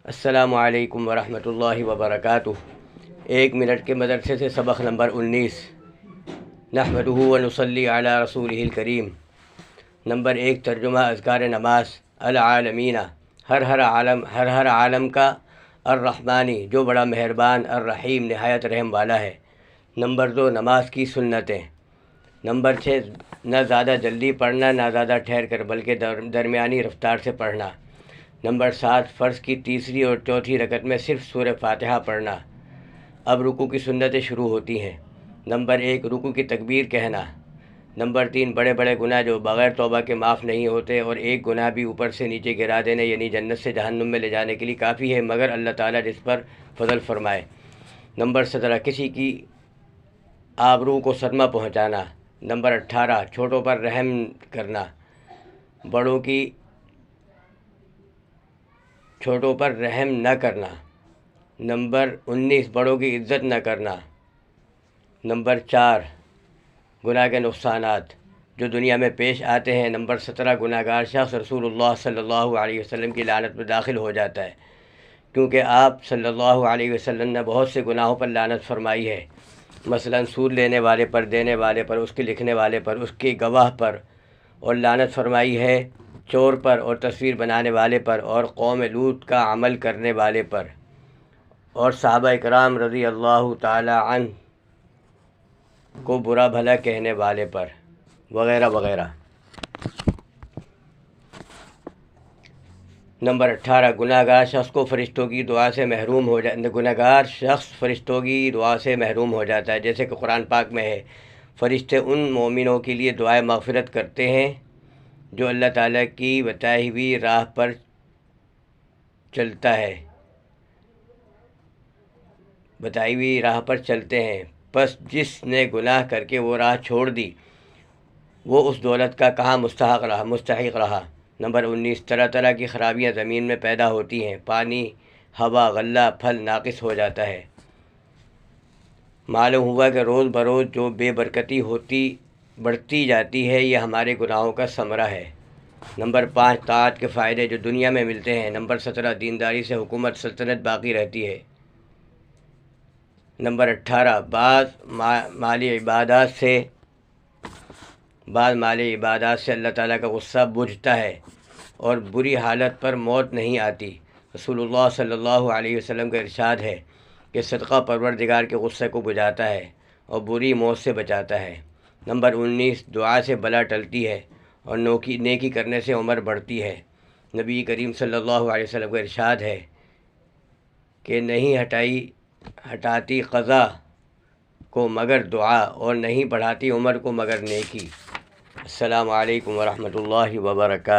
السلام علیکم ورحمۃ اللہ وبرکاتہ۔ 1 منٹ کے مدرسے سے سبق نمبر 19 نحمدہ ونصلی علی رسولہ الکریم۔ نمبر 1 ترجمہ اذکار نماز۔ العالمین، ہر عالم کا، الرحمانی جو بڑا مہربان، الرحیم نہایت رحم والا ہے۔ نمبر 2 نماز کی سنتیں۔ نمبر 6 نہ زیادہ جلدی پڑھنا نہ زیادہ ٹھہر کر بلکہ درمیانی رفتار سے پڑھنا۔ نمبر 7 فرض کی تیسری اور چوتھی رکعت میں صرف سورہ فاتحہ پڑھنا۔ اب رکوع کی سنتیں شروع ہوتی ہیں۔ نمبر 1 رکوع کی تکبیر کہنا۔ نمبر 3 بڑے بڑے گناہ جو بغیر توبہ کے معاف نہیں ہوتے، اور ایک گناہ بھی اوپر سے نیچے گرا دینے یعنی جنت سے جہنم میں لے جانے کے لیے کافی ہے، مگر اللہ تعالیٰ جس پر فضل فرمائے۔ نمبر 17 کسی کی آبرو کو صدمہ پہنچانا۔ نمبر 18 چھوٹوں پر رحم کرنا، چھوٹوں پر رحم نہ کرنا۔ نمبر 19 بڑوں کی عزت نہ کرنا۔ نمبر 4 گناہ کے نقصانات جو دنیا میں پیش آتے ہیں۔ نمبر 17 گناہ گار شخص رسول اللہ صلی اللہ علیہ وسلم کی لعنت میں داخل ہو جاتا ہے، کیونکہ آپ صلی اللہ علیہ وسلم نے بہت سے گناہوں پر لعنت فرمائی ہے، مثلا سود لینے والے پر، دینے والے پر، اس کے لکھنے والے پر، اس کے گواہ پر، اور لعنت فرمائی ہے چور پر اور تصویر بنانے والے پر اور قوم لوط کا عمل کرنے والے پر اور صحابہ اکرام رضی اللہ تعالی عنہ کو برا بھلا کہنے والے پر وغیرہ وغیرہ۔ نمبر 18 گناہ گار شخص فرشتوں کی دعا سے محروم ہو جاتا ہے، جیسے کہ قرآن پاک میں ہے، فرشتے ان مومنوں کے لیے دعائے مغفرت کرتے ہیں جو اللہ تعالیٰ کی بتائی ہوئی راہ پر چلتے ہیں، پس جس نے گناہ کر کے وہ راہ چھوڑ دی وہ اس دولت کا کہاں مستحق رہا۔ نمبر 19 طرح طرح کی خرابیاں زمین میں پیدا ہوتی ہیں، پانی، ہوا، غلہ، پھل ناقص ہو جاتا ہے۔ معلوم ہوا کہ روز بروز جو بے برکتی بڑھتی جاتی ہے یہ ہمارے گناہوں کا ثمرہ ہے۔ نمبر 5 طاعت کے فائدے جو دنیا میں ملتے ہیں۔ نمبر 17 دینداری سے حکومت سلطنت باقی رہتی ہے۔ نمبر 18 بعض مالی عبادات سے اللہ تعالیٰ کا غصہ بجھتا ہے اور بری حالت پر موت نہیں آتی۔ رسول اللہ صلی اللہ علیہ وسلم کا ارشاد ہے کہ صدقہ پروردگار کے غصے کو بجھاتا ہے اور بری موت سے بچاتا ہے۔ نمبر 19 دعا سے بلا ٹلتی ہے اور نیکی کرنے سے عمر بڑھتی ہے۔ نبی کریم صلی اللہ علیہ وسلم کا ارشاد ہے کہ نہیں ہٹاتی قضا کو مگر دعا، اور نہیں بڑھاتی عمر کو مگر نیکی۔ السلام علیکم ورحمۃ اللہ وبرکاتہ۔